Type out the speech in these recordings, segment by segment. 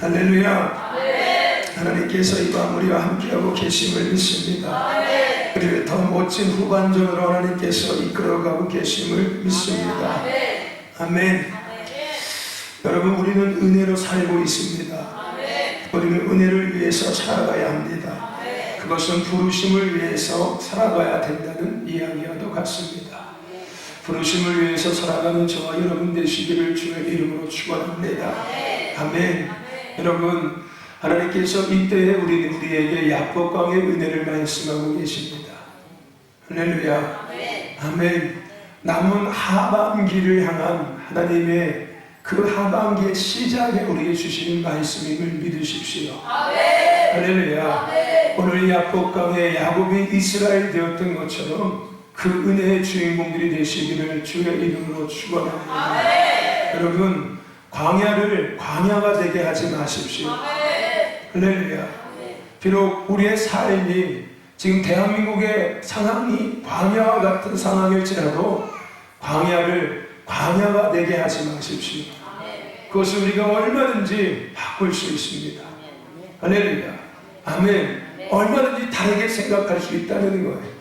할렐루야. 하나님께서 이 밤 우리와 함께하고 계심을 믿습니다. 우리를 더 멋진 후반전으로 하나님께서 이끌어가고 계심을 믿습니다. 아멘. 여러분, 우리는 은혜로 살고 있습니다. 우리는 은혜를 위해서 살아가야 합니다. 그것은 부르심을 위해서 살아가야 된다는 이야기와도 같습니다. 부르심을 위해서 살아가는 저와 여러분 되시기를 주의 이름으로 축원합니다. 아멘. 여러분, 하나님께서 이때에 우리에게 야복강의 은혜를 말씀하고 계십니다. 할렐루야. 아멘. 남은 하반기를 향한 하나님의 그 하반기의 시작에 우리에게 주시는 말씀임을 믿으십시오. 할렐루야. 오늘 야복강의 야곱이 이스라엘 되었던 것처럼 그 은혜의 주인공들이 되시기를 주의 이름으로 축원합니다. 여러분, 광야를 광야가 되게 하지 마십시오. 할렐루야. 비록 우리의 삶이 지금 대한민국의 상황이 광야와 같은 상황일지라도 광야를 광야가 되게 하지 마십시오. 그것을 우리가 얼마든지 바꿀 수 있습니다. 할렐루야. 아멘. 얼마든지 다르게 생각할 수 있다는 거예요.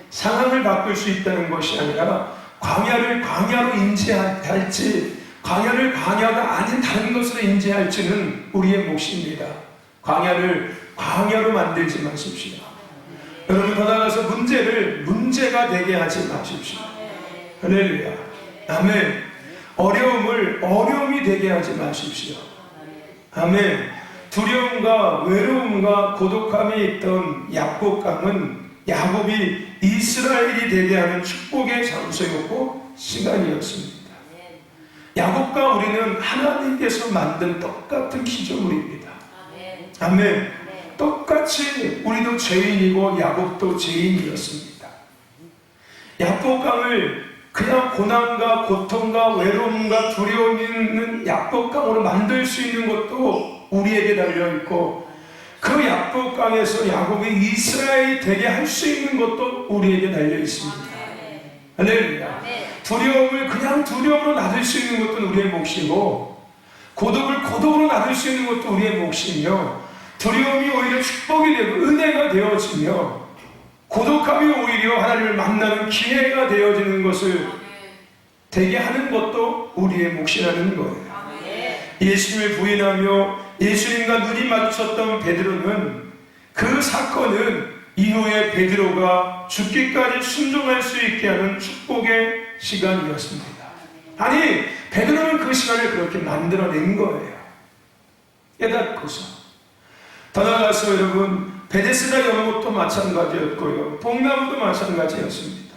상황을 바꿀 수 있다는 것이 아니라 광야를 광야로 인지할지 광야를 광야가 아닌 다른 것으로 인지할지는 우리의 몫입니다. 광야를 광야로 만들지 마십시오. 여러분, 더 나아가서 문제를 문제가 되게 하지 마십시오. 할렐루야. 아멘. 어려움을 어려움이 되게 하지 마십시오. 아멘. 두려움과 외로움과 고독함이 있던 야복강은 야곱이 이스라엘이 되게 하는 축복의 장소였고 시간이었습니다. 야곱과 우리는 하나님께서 만든 똑같은 기조물입니다. 아멘. 똑같이 우리도 죄인이고 야곱도 죄인이었습니다. 야복강을 그냥 고난과 고통과 외로움과 두려움이 있는 야복강으로 만들 수 있는 것도 우리에게 달려있고, 그 야복강에서 야곱이 이스라엘이 되게 할 수 있는 것도 우리에게 달려있습니다. 할렐루야. 두려움을 그냥 두려움으로 놔둘 수 있는 것도 우리의 몫이고, 고독을 고독으로 놔둘 수 있는 것도 우리의 몫이며, 두려움이 오히려 축복이 되고 은혜가 되어지며, 고독함이 오히려 하나님을 만나는 기회가 되어지는 것을 되게 하는 것도 우리의 몫이라는 거예요. 예수님을 부인하며 예수님과 눈이 마주쳤던 베드로는, 그 사건은 이후에 베드로가 죽기까지 순종할 수 있게 하는 축복의 시간이었습니다. 아니, 베드로는 그 시간을 그렇게 만들어낸 거예요. 깨닫고서. 더 나아가서 여러분, 베데스다 연못도 마찬가지였고요, 뽕나무도 마찬가지였습니다.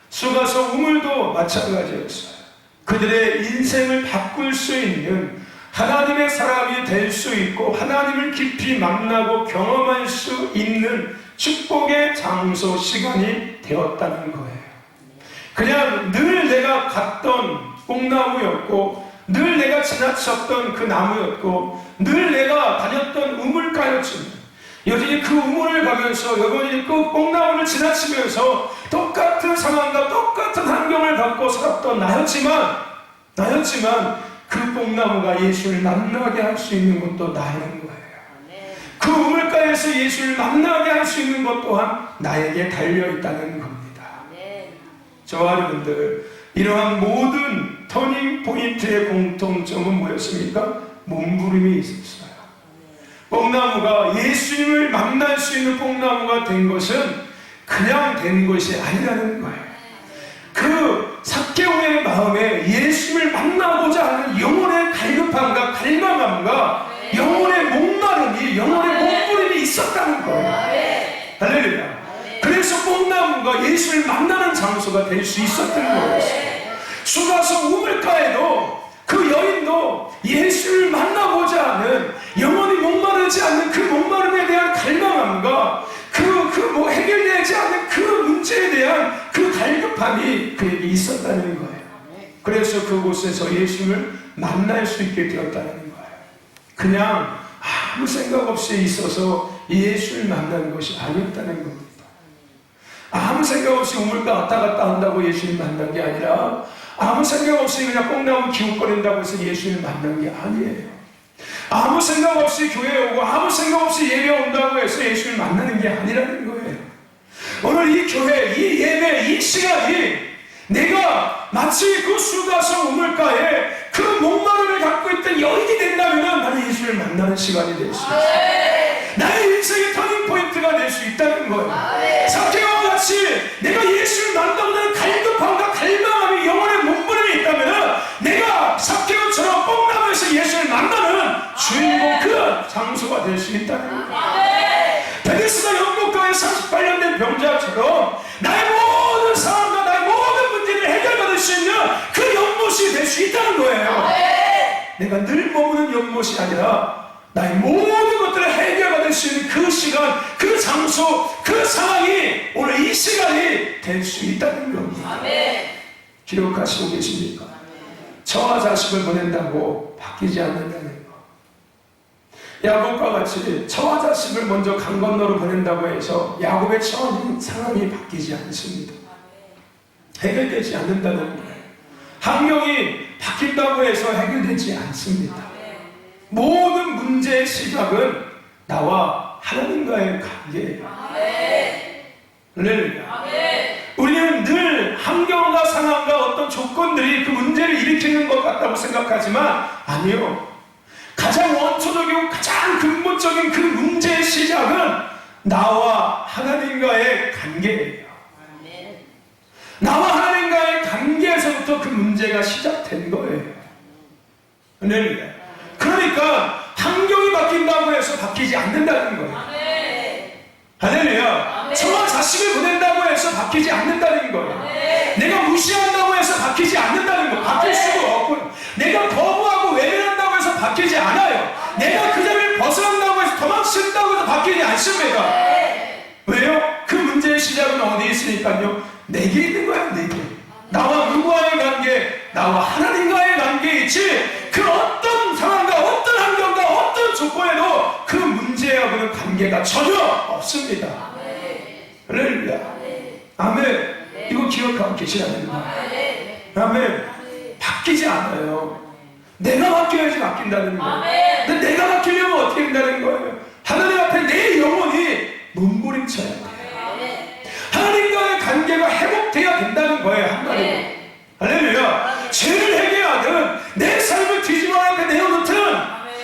수가서 우물도 마찬가지였어요. 그들의 인생을 바꿀 수 있는 하나님의 사람이 될 수 있고 하나님을 깊이 만나고 경험할 수 있는 축복의 장소, 시간이 되었다는 거예요. 그냥 늘 내가 갔던 뽕나무였고, 늘 내가 지나쳤던 그 나무였고, 늘 내가 다녔던 우물가였지만, 여전히 그 우물을 가면서 여전히 그 뽕나무를 지나치면서 똑같은 상황과 똑같은 환경을 갖고 살았던 나였지만 그 뽕나무가 예수를 만나게 할 수 있는 것도 나라는 거예요. 그 우물가에서 예수를 만나게 할 수 있는 것 또한 나에게 달려있다는 겁니다. 저와 여러분들, 이러한 모든 터닝 포인트의 공통점은 뭐였습니까? 몸부림이 있었어요. 뽕나무가 예수님을 만날 수 있는 뽕나무가 된 것은 그냥 된 것이 아니라는 거예요. 그 삭개오의 마음에 예수님을 만나고자 하는 영혼의 갈급함과 갈망함과 영혼의 목마름이, 영혼의 몸부림이 있었다는 거예요. 할렐루야. 그래서 뽕나무가 예수를 만나는 장소가 될 수 있었던 거예요. 수가서 우물가에도 그 여인도 예수를 만나고자 하는, 영혼이 목마르지 않는 그 목마름에 대한 갈망함과 해결되지 않는 그 문제에 대한 그 갈급함이 그에게 있었다는 거예요. 그래서 그곳에서 예수를 만날 수 있게 되었다는 거예요. 그냥 아무 생각 없이 있어서 예수를 만나는 것이 아니었다는 겁니다. 아무 생각 없이 우물가 왔다 갔다 한다고 예수를 만난 게 아니라, 아무 생각 없이 그냥 뽕나무 기웃거린다고 해서 예수를 만난 게 아니에요. 아무 생각 없이 교회에 오고 아무 생각 없이 예배 온다고 해서 예수를 만나는 게 아니라는 거예요. 오늘 이 교회, 이 예배, 이 시간이 내가 마치 그 수가성 우물가에 그 목마름을 갖고 있던 여인이 된다면 나는 예수를 만나는 시간이 될 수 있어요. 나의 인생의 터닝포인트가 될 수 있다는 거예요. 삭개오와 같이 내가 예수를 만나고 나는 갈급함과 갈망함이 영혼의 몸부림이 있다면 내가 삭개오처럼 뽕나무에서 예수를 만나는 주인공 그 장소가 될 수 있다는 거예요. 베데스다 연못가에 38년 된 병자처럼 나의 모든 상황과 나의 모든 문제를 해결받을 수 있는 그 연못이 될 수 있다는 거예요. 내가 늘 머무는 연못이 아니라 나의 모든 것들을 해결받을 수 있는 그 시간, 그 장소, 그 상황이 오늘 이 시간이 될 수 있다는 겁니다. 기록하시고 계십니까? 저와 자식을 보낸다고 바뀌지 않는다는 거. 야곱과 같이 저와 자식을 먼저 강 건너로 보낸다고 해서 야곱의 처한 상황이 바뀌지 않습니다. 해결되지 않는다는 거예요. 환경이 바뀐다고 해서 해결되지 않습니다. 모든 문제의 시작은 나와 하나님과의 관계예요. 우리는 늘 환경과 상황과 어떤 조건들이 그 문제를 일으키는 것 같다고 생각하지만 아니요. 가장 원초적이고 가장 근본적인 그 문제의 시작은 나와 하나님과의 관계예요. 나와 하나님과의 관계에서부터 그 문제가 시작된 거예요. 그러니까 환경이 바뀐다고 해서 바뀌지 않는다는 거예요. 할렐루야. 저와 자식을 보낸다고 해서 바뀌지 않는다는 거예요. 내가 무시한다고 해서 바뀌지 않는다는 거예요. 바뀔 수가 없고요. 내가 거부하고 외면한다고 해서 바뀌지 않아요. 내가 그 자리를 벗어난다고 해서 도망친다고 해서 바뀌지 않습니다. 왜요? 그 문제의 시작은 어디 있으니까요? 내게 있는 거야, 내게. 나와 누구와의 관계, 나와 하나님과의 관계에 있지 그 어떤 상황과 어떤 환경과 어떤 조건에도 그 문제하고는 관계가 전혀 없습니다. 할렐루야. 아멘. 이거 기억하고 계시라는 거예요. 아멘. 바뀌지 않아요. 내가 바뀌어야지 바뀐다는 거예요. 근데 내가 바뀌려면 어떻게 된다는 거예요? 하나님 앞에 내 영혼이 몸부림쳐야 돼요. 하나님과의 관계가 회복돼야 된다는 거예요. 하나님. 할렐루야. 죄를 해결하든 내 삶을 뒤집어 앞에 내어놓든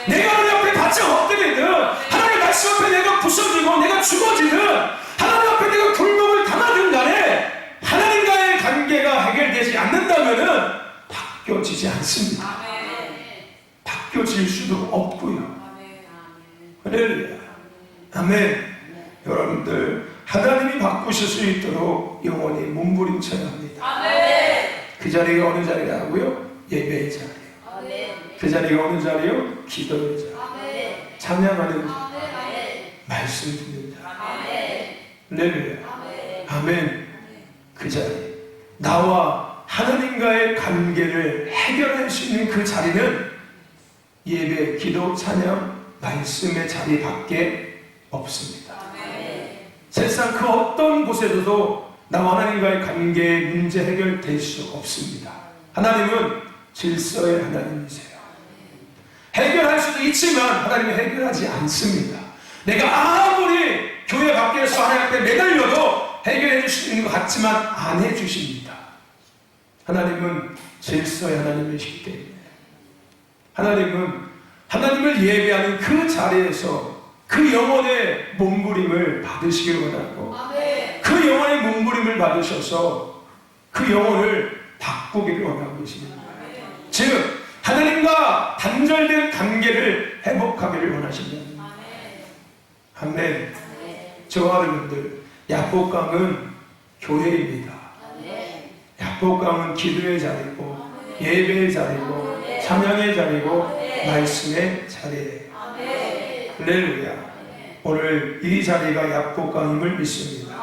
내가 하나님 앞에 바짝 엎드리든 하나님 말씀 앞에 내가 부서지고 내가 죽어지든 하나님 앞에 내가 굴복을 당하든 간에 하나님과의 관계가 해결되지 않는다면은 바뀌어지지 않습니다. 바뀌어질 수도 없고요. 할렐루야. 아멘. 여러분들 하나님이 바꾸실 수 있도록 영원히 몸부림쳐야 합니다. 그 자리가 어느 자리라고요? 예배의 자리요. 그 자리가 어느 자리요? 기도의 자리. 찬양하는 자리. 말씀 듣는 자리. 할렐루야. 아멘. 그 자리. 나와 하나님과의 관계를 해결할 수 있는 그 자리는 예배, 기도, 찬양, 말씀의 자리밖에 없습니다. 세상 그 어떤 곳에서도 나와 하나님과의 관계의 문제 해결될 수 없습니다. 하나님은 질서의 하나님이세요. 해결할 수도 있지만 하나님은 해결하지 않습니다. 내가 아무리 교회 밖에서 하나님 앞에 매달려도 해결해 주시는 것 같지만 안 해주십니다. 하나님은 질서의 하나님이시기 때문에 하나님은 하나님을 예배하는 그 자리에서 그 영혼의 몸부림을 받으시길 원하고 그 영혼의 몸부림을 받으셔서 그 영혼을 바꾸기를 원하고 계십니다. 즉 하나님과 단절된 관계를 회복하기를 원하십니다. 아멘. 저와 여러분들 야복강은 교회입니다. 야복강은 기도의 자리고 예배의 자리고 찬양의 자리고 말씀의 자리예요. 할렐루야. 오늘 이 자리가 야복강임을 믿습니다.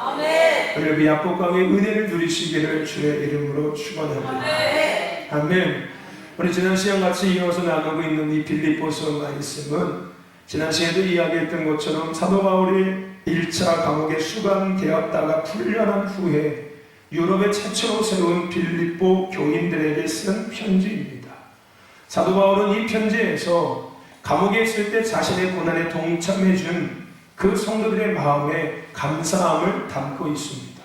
오늘 그 야복강의 은혜를 누리시기를 주의 이름으로 축원합니다. 아멘. 우리 지난 시간같이 이어서 나누고 있는 이 빌립보서 말씀은 지난 시간에도 이야기했던 것처럼 사도 바울이 1차 감옥에 수감되었다가 풀려난 후에 유럽에 최초로 세운 빌립보 교인들에게 쓴 편지입니다. 사도 바울은 이 편지에서 감옥에 있을 때 자신의 고난에 동참해 준 그 성도들의 마음에 감사함을 담고 있습니다.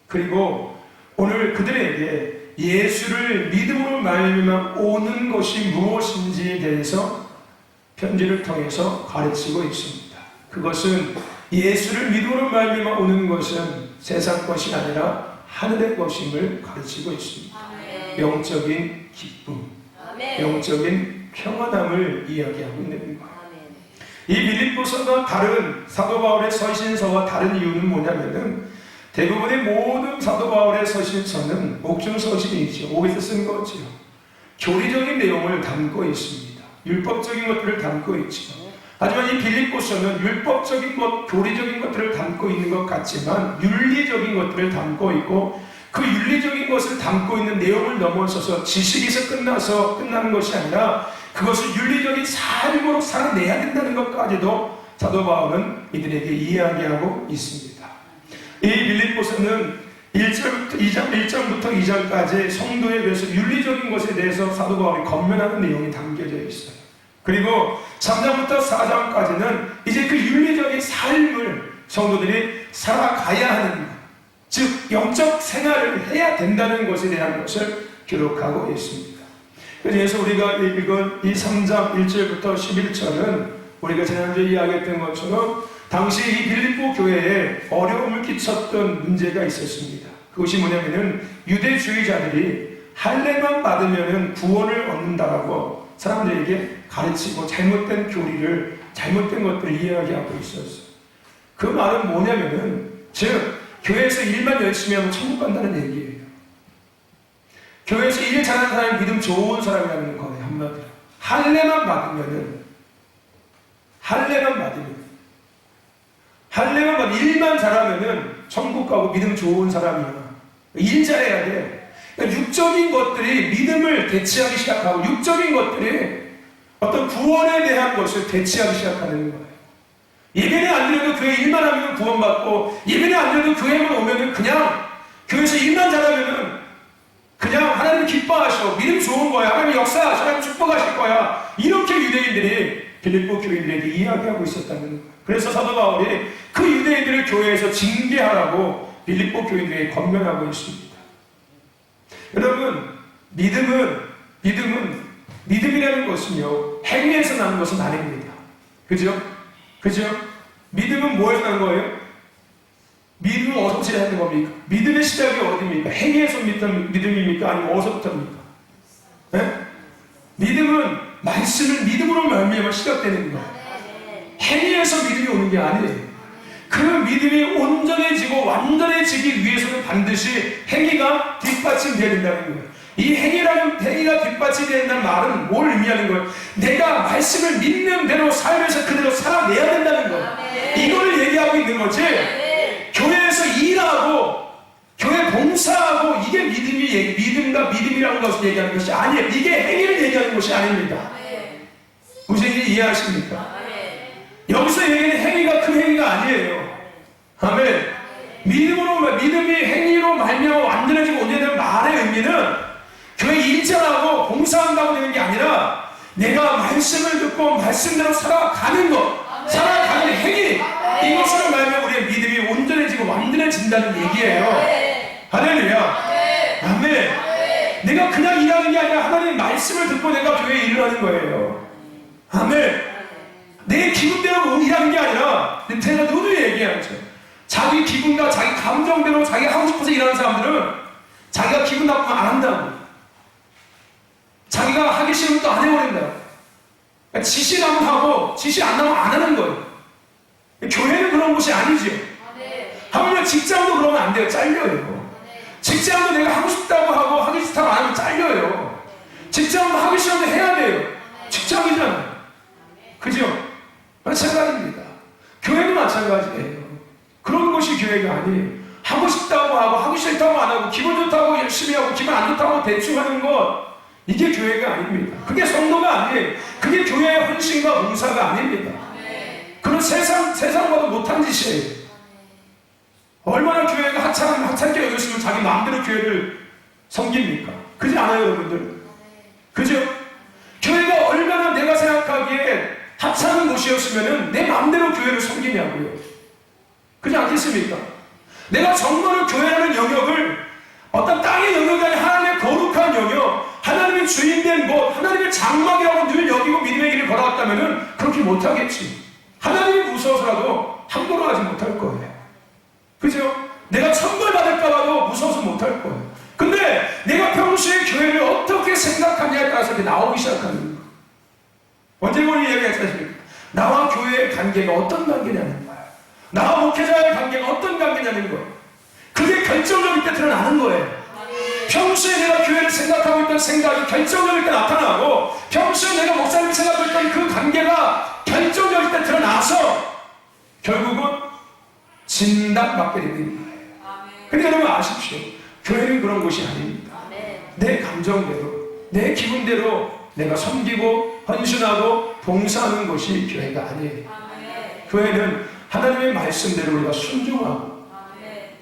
그리고 오늘 그들에게 예수를 믿음으로 말미암아 오는 것이 무엇인지에 대해서 편지를 통해서 가르치고 있습니다. 그것은 예수를 믿음으로 말미암아 오는 것은 세상 것이 아니라 하늘의 것임을 가르치고 있습니다. 영적인 기쁨, 영적인 평안함을 이야기하고 있는 거예요. 이 빌립보서가 다른 사도 바울의 서신서와 다른 이유는 뭐냐면은 대부분의 모든 사도 바울의 서신서는 옥중 서신이죠. 옥에서 쓴 거죠. 교리적인 내용을 담고 있습니다. 율법적인 것들을 담고 있죠. 하지만 이 빌립보서는 율법적인 것, 교리적인 것들을 담고 있는 것 같지만 윤리적인 것들을 담고 있고 그 윤리적인 것을 담고 있는 내용을 넘어서서 지식에서 끝나는 것이 아니라 그것을 윤리적인 삶으로 살아내야 된다는 것까지도 사도 바울은 이들에게 이야기하고 있습니다. 이 빌립보서는 1장부터 2장까지 성도에 대해서 윤리적인 것에 대해서 사도 바울이 권면하는 내용이 담겨져 있어요. 그리고 3장부터 4장까지는 이제 그 윤리적인 삶을 성도들이 살아가야 하는 것, 즉 영적 생활을 해야 된다는 것에 대한 것을 기록하고 있습니다. 그래서 우리가 읽은 이 3장 1절부터 11절은 우리가 지난주에 이야기했던 것처럼 당시 이 빌립보 교회에 어려움을 끼쳤던 문제가 있었습니다. 그것이 뭐냐면은 유대주의자들이 할례만 받으면 구원을 얻는다라고 사람들에게 가르치고 잘못된 교리를, 잘못된 것들을 이야기하고 있었어요. 그 말은 뭐냐면은 즉 교회에서 일만 열심히 하면 천국 간다는 얘기예요. 교회에서 일 잘하는 사람이 믿음 좋은 사람이라는 거예요. 한마디로 할례만 받으면 일만 잘하면은 천국 가고 믿음 좋은 사람이야. 일 잘해야 돼. 그러니까 육적인 것들이 믿음을 대체하기 시작하고 육적인 것들이 어떤 구원에 대한 것을 대체하기 시작하는 거예요. 예배는 안 드려도 교회 일만 하면 구원받고 예배는 안 드려도 교회만 오면은 그냥 교회에서 일만 잘하면은 그냥 하나님 기뻐하셔. 믿음 좋은 거야. 하나님 역사하셔. 하나님 축복하실 거야. 이렇게 유대인들이 빌립보 교인들에게 이야기하고 있었다는 거예요. 그래서 사도 바울이 그 유대인들을 교회에서 징계하라고 빌립보 교인들에게 권면하고 있습니다. 여러분, 믿음이라는 것은요, 행위에서 나는 것은 아닙니다. 그죠? 믿음은 뭐에서 나는 거예요? 믿음은 어디서 시작하는 겁니까? 믿음의 시작이 어디입니까? 행위에서 믿음입니까? 아니면 어디서부터입니까? 네? 믿음은 말씀을 믿음으로 말미암아 시작되는 거예요. 행위에서 믿음이 오는 게 아니에요. 그 믿음이 온전해지고 완전해지기 위해서는 반드시 행위가 뒷받침되어야 된다는 거예요. 이 행위가 뒷받침된다는 말은 뭘 의미하는 거예요? 내가 말씀을 믿는 대로 삶에서 그대로 살아내야 된다는 거예요. 이걸 얘기하고 있는 거지. 교회에서 일하고 교회 봉사하고 이게 믿음이라는 것을 얘기하는 것이 아니에요. 이게 행위를 얘기하는 것이 아닙니다. 무슨 얘기 이해하십니까? 여기서 얘기하는 행위가 그 행위가 아니에요. 아멘. 믿음이 행위로 말미암아 완전해지고 온전해지는 말의 의미는 교회 일자라고 봉사한다고 되는 게 아니라 내가 말씀을 듣고 말씀대로 살아가는 것, 살아가는 행위, 이것으로 말미암아 우리의 믿음이 온전해지고 완전해진다는 얘기예요. 할렐루야. 아멘. 내가 그냥 일하는 게 아니라 하나님의 말씀을 듣고 내가 교회에 일을 하는 거예요. 아멘. 내 기분대로 일하는 게 아니라 제가 누누이 얘기하죠. 자기 기분과 자기 감정대로 자기 하고 싶어서 일하는 사람들은 자기가 기분 나쁘면 안 한다고, 자기가 하기 싫으면 또 안 해버린다고. 그러니까 지시 나면 하고 지시 안 나면 안 하는 거예요. 교회는 그런 곳이 아니죠. 하물며 직장도 그러면 안 돼요. 잘려요. 직장도 내가 하고 싶다고 하고 하기 싫다고 안 하면 잘려요. 직장도 하기 싫으면 해야 돼요. 직장이잖아요. 그죠? 마찬가지입니다. 교회도 마찬가지예요. 그런 것이 교회가 아니에요. 하고 싶다고 하고 하기 싫다고 안 하고 기분 좋다고 열심히 하고 기분 안 좋다고 대충 하는 것, 이게 교회가 아닙니다. 그게 성도가 아니에요. 그게 교회의 헌신과 봉사가 아닙니다. 그건 세상과도 못한 짓이에요. 얼마나 교회가 하찮게 여겼으면 자기 마음대로 교회를 섬깁니까? 그렇지 않아요, 여러분들? 그죠? 교회가 얼마나 내가 생각하는 생각하기에 하찮은 곳이었으면 내 마음대로 교회를 섬기냐고요. 그렇지 않겠습니까? 내가 정말로 교회라는 영역을 어떤 땅의 영역이 아닌 하나님의 거룩한 영역, 하나님의 주인된 곳, 하나님의 장막이라고 늘 여기고 믿음의 길을 걸어왔다면 그렇게 못하겠지. 하나님이 무서워서라도 함부로 하지 못할 거예요. 그죠? 내가 천벌받을까봐도 무서워서 못할 거예요. 근데 내가 평소에 교회를 어떻게 생각하냐에 따라서 이렇게 나오기 시작하는 거예요. 언제부터 이야기했습니까? 나와 교회의 관계가 어떤 관계냐는 거예요. 나와 목회자의 관계가 어떤 관계냐는 거예요. 그게 결정적일 때 드러나는 거예요. 평소에 내가 교회를 생각하고 있던 생각이 결정적일 때 나타나고, 평소에 내가 목사님을 생각하고 있던 그 관계가 결정적일 때 드러나서 결국은 진단받게 되는 거예요. 근데 여러분 아십시오. 교회는 그런 곳이 아닙니다. 내 감정대로, 내 기분대로 내가 섬기고 헌신하고 봉사하는 것이 교회가 아니에요. 교회는 하나님의 말씀대로 우리가 순종하고,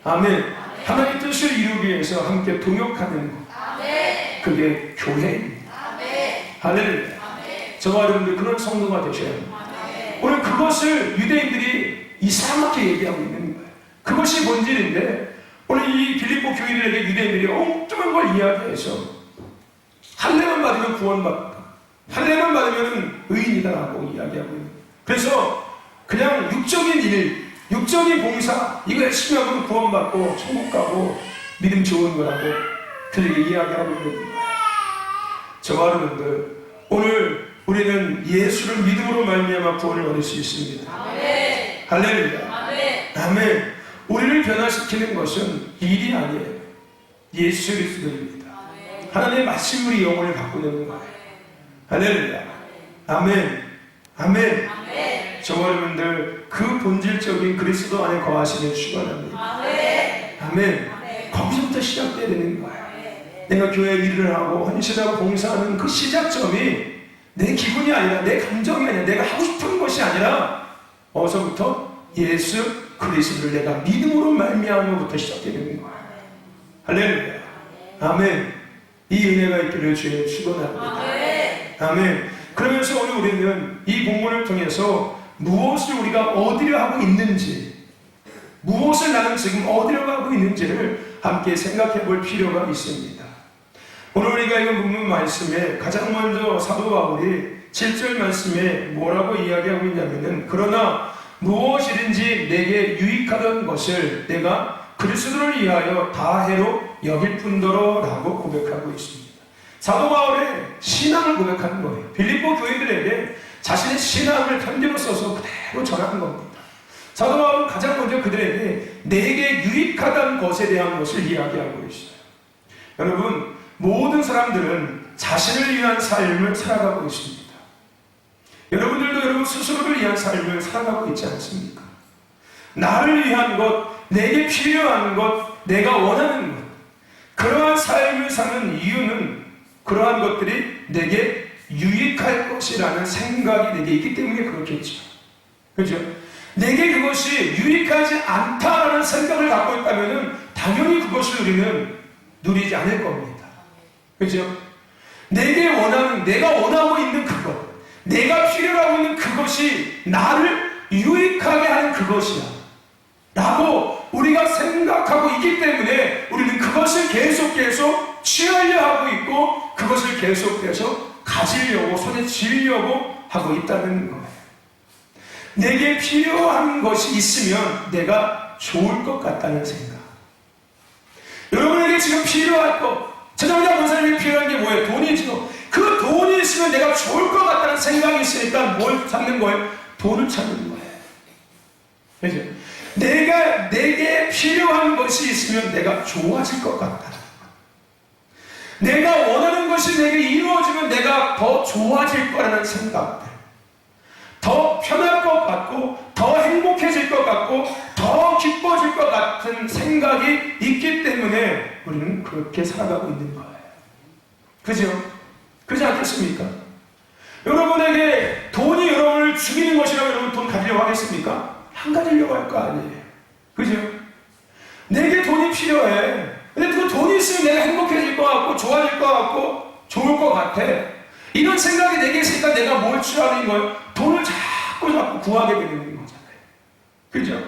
아멘. 하나님의 뜻을 이루기 위해서 함께 동역하는 것. 그게 교회입니다. 할렐루야. 저와 여러분들 그런 성도가 되셔야 합니다. 오늘 그것을 유대인들이 이상하게 얘기하고 있는 거예요. 그것이 본질인데, 오늘 이 빌립보 교인들에게 유대인들이 엉뚱한 걸 이야기해서 할례만 받으면 구원받다, 할례만 받으면 의인이다라고 이야기하고 있는 거예요. 그래서 그냥 육적인 일, 육적인 봉사, 이거 열심히 하면 구원받고 천국 가고 믿음 좋은 거라고 그렇게 이야기하고 있는 거예요. 저와 여러분들, 오늘 우리는 예수를 믿음으로 말미암아 구원을 얻을 수 있습니다. 아멘. 할렐루야. 아멘. 아멘. 우리를 변화시키는 것은 일이 아니에요. 예수 그리스도입니다. 하나님의 말씀으로 우리 영혼을 바꾸는 거예요. 할렐루야. 아멘. 아멘. 아멘. 저와 여러분들 그 본질적인 그리스도 안에 거하시길 축원합니다. 아멘. 아멘. 아멘. 거기서부터 시작돼야 되는 거예요. 내가 교회 일을 하고 헌신하고 봉사하는 그 시작점이 내 기분이 아니라, 내 감정이 아니라, 내가 하고 싶은 것이 아니라 어디서부터? 예수 그리스도를 내가 믿음으로 말미암아부터 시작되는 거예요. 할렐루야. 아멘. 이 은혜가 있기를 주의 축원합니다. 아멘. 그러면서 오늘 우리는 이 본문을 통해서 무엇을 우리가 얻으려 하고 있는지, 무엇을 나는 지금 얻으려 하고 있는지를 함께 생각해 볼 필요가 있습니다. 오늘 우리가 읽은 본문 말씀에 가장 먼저 사도 바울이 7절 말씀에 뭐라고 이야기하고 있냐면은, 그러나 무엇이든지 내게 유익하던 것을 내가 그리스도를 위하여 다해로 여길 뿐더러 라고 고백하고 있습니다. 사도 바울의 신앙을 고백하는 거예요. 빌립보 교인들에게 자신의 신앙을 편지로 써서 그대로 전하는 겁니다. 사도 바울은 가장 먼저 그들에게 내게 유익하던 것에 대한 것을 이야기하고 있어요. 여러분, 모든 사람들은 자신을 위한 삶을 살아가고 있습니다. 여러분들도 여러분 스스로를 위한 삶을 살아가고 있지 않습니까? 나를 위한 것, 내게 필요한 것, 내가 원하는 것, 그러한 삶을 사는 이유는 그러한 것들이 내게 유익할 것이라는 생각이 내게 있기 때문에 그렇겠죠. 그죠? 내게 그것이 유익하지 않다라는 생각을 갖고 있다면 당연히 그것을 우리는 누리지 않을 겁니다. 그죠? 내가 원하고 있는 그것, 내가 필요로 하고 있는 그것이 나를 유익하게 하는 그것이야 라고 우리가 생각하고 있기 때문에 우리는 그것을 계속 취하려 하고 있고, 그것을 계속해서 가지려고, 손에 쥐려고 하고 있다는 거예요. 내게 필요한 것이 있으면 내가 좋을 것 같다는 생각. 여러분에게 지금 필요할 것, 최정자 권사님이 필요한 게 뭐예요? 돈이죠. 그 돈이 있으면 내가 좋을 것 같다는 생각이 있으니까 뭘 찾는 거예요? 돈을 찾는 거예요. 그죠? 내게 필요한 것이 있으면 내가 좋아질 것 같다. 내가 원하는 것이 내게 이루어지면 내가 더 좋아질 거라는 생각들, 더 편할 것 같고, 더 행복해질 것 같고, 더 기뻐질 것 같은 생각이 있기 때문에 우리는 그렇게 살아가고 있는 거예요. 그죠? 그렇지 않겠습니까? 여러분에게 돈이 여러분을 죽이는 것이라고 여러분 돈 가지려고 하겠습니까? 안 가지려고 할 거 아니에요. 그죠? 내게 돈이 필요해. 근데 그 돈이 있으면 내가 행복해질 것 같고, 좋아질 것 같고, 좋을 것 같아. 이런 생각이 내게 있으니까 내가 뭘 취하는 거예요? 돈을 자꾸 구하게 되는 거잖아요. 그죠?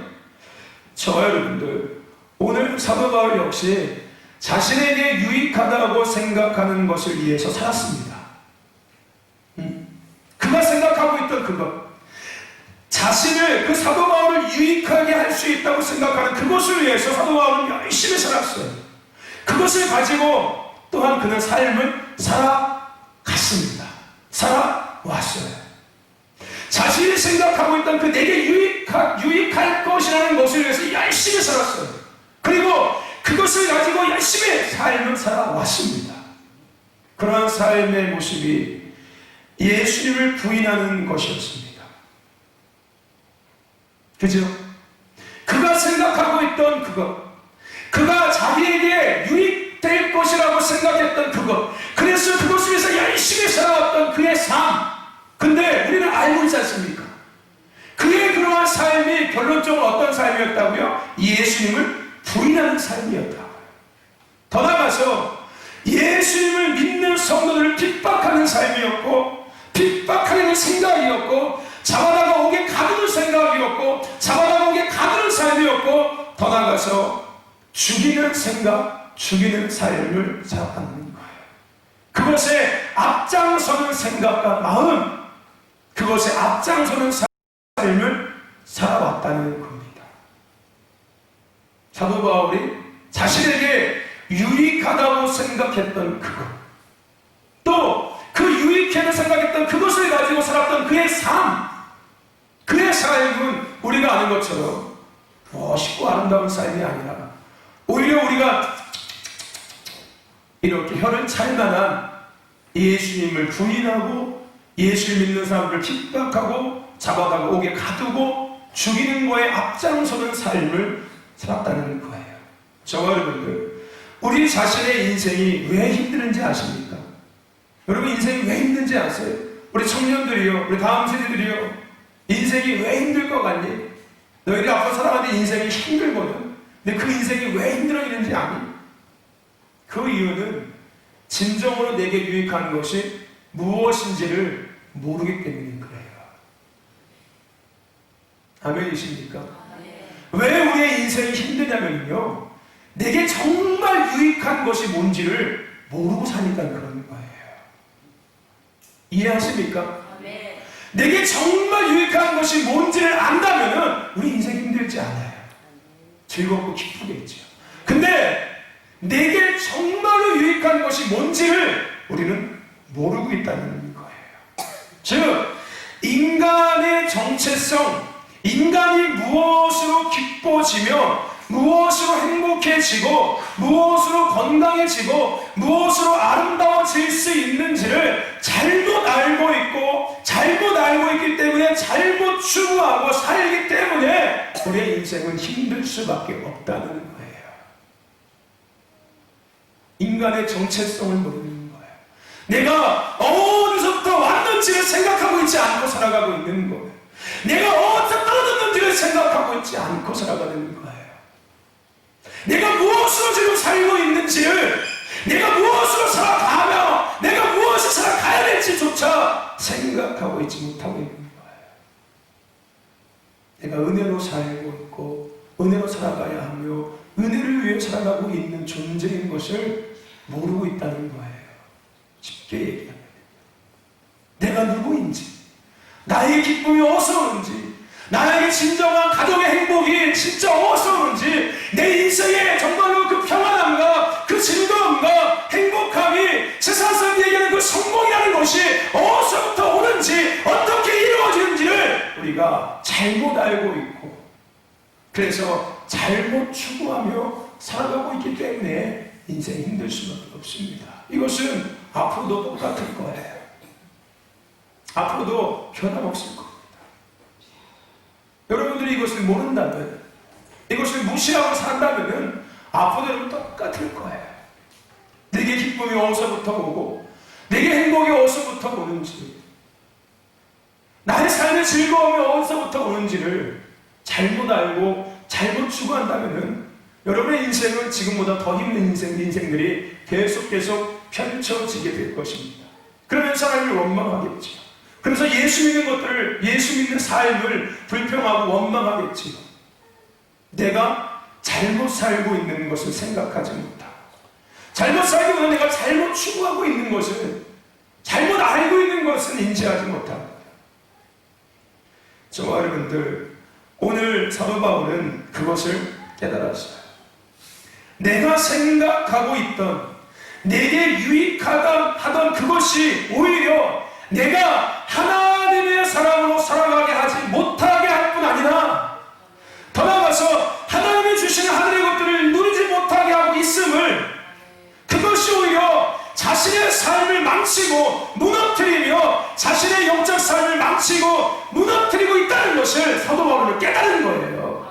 저와 여러분들, 오늘 사도 바울 역시 자신에게 유익하다고 생각하는 것을 위해서 살았습니다. 그가 생각하고 있던 그것, 자신을, 그 사도 바울을 유익하게 할 수 있다고 생각하는 그것을 위해서 사도 바울은 열심히 살았어요. 그것을 가지고 또한 그는 삶을 살아갔습니다. 살아왔어요. 자신이 생각하고 있던 그 내게 유익할 것이라는 것을 위해서 열심히 살았어요. 그리고 그것을 가지고 열심히 삶을 살아왔습니다. 그러한 삶의 모습이 예수님을 부인하는 것이었습니다. 그죠? 그가 생각하고 있던 그것, 그가 자기에게 유익될 것이라고 생각했던 그것, 그래서 그것을 위해서 열심히 살아왔던 그의 삶. 근데 우리는 알고 있지 않습니까? 그의 그러한 삶이 결론적으로 어떤 삶이었다고요? 예수님을 부인하는 삶이었다고요. 더 나아가서 예수님을 믿는 성도들을 핍박하는 삶이었고, 핍박하는 생각이었고, 잡아다가 오게 가두는 생각이었고, 잡아다가 오게 가두는 삶이었고, 더 나아가서 죽이는 생각, 죽이는 삶을 살았다는 거예요. 그것에 앞장서는 생각과 마음, 그것에 앞장서는 삶을 살아왔다는 겁니다. 사도 바울이 자신에게 유익하다고 생각했던 그것, 또 그 유익하다고 생각했던 그것을 가지고 살았던 그의 삶, 그의 삶은 우리가 아는 것처럼 멋있고 아름다운 삶이 아니라 오히려 우리가 이렇게 혀를 찰만한 예수님을 부인하고 예수를 믿는 사람들을 핍박하고 잡아다가 옥에 가두고 죽이는 거에 앞장서는 삶을 살았다는 거예요. 저와 여러분들, 우리 자신의 인생이 왜 힘드는지 아십니까? 여러분, 인생이 왜 힘든지 아세요? 우리 청년들이요, 우리 다음 세대들이요, 인생이 왜 힘들 것 같니? 너희들이 앞으로 살아가는 인생이 힘들거든. 근데 그 인생이 왜 힘들어지는지 아니? 그 이유는 진정으로 내게 유익한 것이 무엇인지를 모르기 때문인 거예요. 아멘이십니까? 왜 우리의 인생이 힘드냐면요, 내게 정말 유익한 것이 뭔지를 모르고 사니까 그러는 거예요. 이해하십니까? 내게 정말 유익한 것이 뭔지를 안다면 우리 인생 힘들지 않아요. 즐겁고 기쁘겠죠. 근데 내게 정말로 유익한 것이 뭔지를 우리는 모르고 있다는 거예요. 즉, 인간의 정체성, 인간이 무엇으로 기뻐지며 무엇으로 행복해지고 무엇으로 건강해지고 무엇으로 아름다워질 수 있는지를 잘못 알고 있고 잘못 알고 있기 때문에 잘못 추구하고 살기 때문에 우리의 인생은 힘들 수밖에 없다는 거예요. 인간의 정체성을 모르는 거예요. 내가 어디서부터 왔는지를 생각하고 있지 않고 살아가고 있는 거예요. 내가 어디서 떨어졌는지를 생각하고 있지 않고 살아가는 거예요. 내가 무엇으로 지금 살고 있는지를, 내가 무엇으로 살아가며 내가 무엇을 살아가야 될지조차 생각하고 있지 못하고 있는 거예요. 내가 은혜로 살고 있고 은혜로 살아가야 하며 은혜를 위해 살아가고 있는 존재인 것을 모르고 있다는 거예요. 쉽게 얘기하면 내가 누구인지, 나의 기쁨이 어디서 오는지, 나에게 진정한 가정의 행복이 진짜 어디서 오는지, 내 인생에 정말로 그 평안함과 그 즐거움과 행복함이 세상에서 얘기하는 그 성공이라는 것이 어디서부터 오는지, 어떻게 이루어지는지를 우리가 잘못 알고 있고, 그래서 잘못 추구하며 살아가고 있기 때문에 인생이 힘들 수밖에 없습니다. 이것은 앞으로도 똑같을 거예요. 앞으로도 변함없을 겁니다. 여러분들이 이것을 모른다면, 이것을 무시하고 산다면 앞으로는 똑같을 거예요. 내게 기쁨이 어디서부터 오고 내게 행복이 어디서부터 오는지, 나의 삶의 즐거움이 어디서부터 오는지를 잘못 알고 잘못 추구한다면 여러분의 인생은 지금보다 더 힘든 인생들이 계속 펼쳐지게 될 것입니다. 그러면서 하나님을 원망하겠지요. 그러면서 예수 믿는 것들을, 예수 믿는 삶을 불평하고 원망하겠지요. 내가 잘못 살고 있는 것을 생각하지 못하고, 잘못 살고 있는 내가 잘못 추구하고 있는 것을, 잘못 알고 있는 것을 인지하지 못합니다. 저와 여러분들, 오늘 사도 바울은 그것을 깨달았어요. 내가 생각하고 있던, 내게 유익하다 하던 그것이 오히려 내가 하나님의 사랑으로 살아가게 하지 못하게 할 뿐 아니라, 더 나아가서 하나님이 주시는 하늘의 것들을 누리지 못하게 하고 있음을, 그것이 오히려 자신의 삶을 망치고 무너뜨리며 자신의 영적 삶을 망치고 무너뜨리고 있다는 것을 사도 바울은 깨달은 거예요.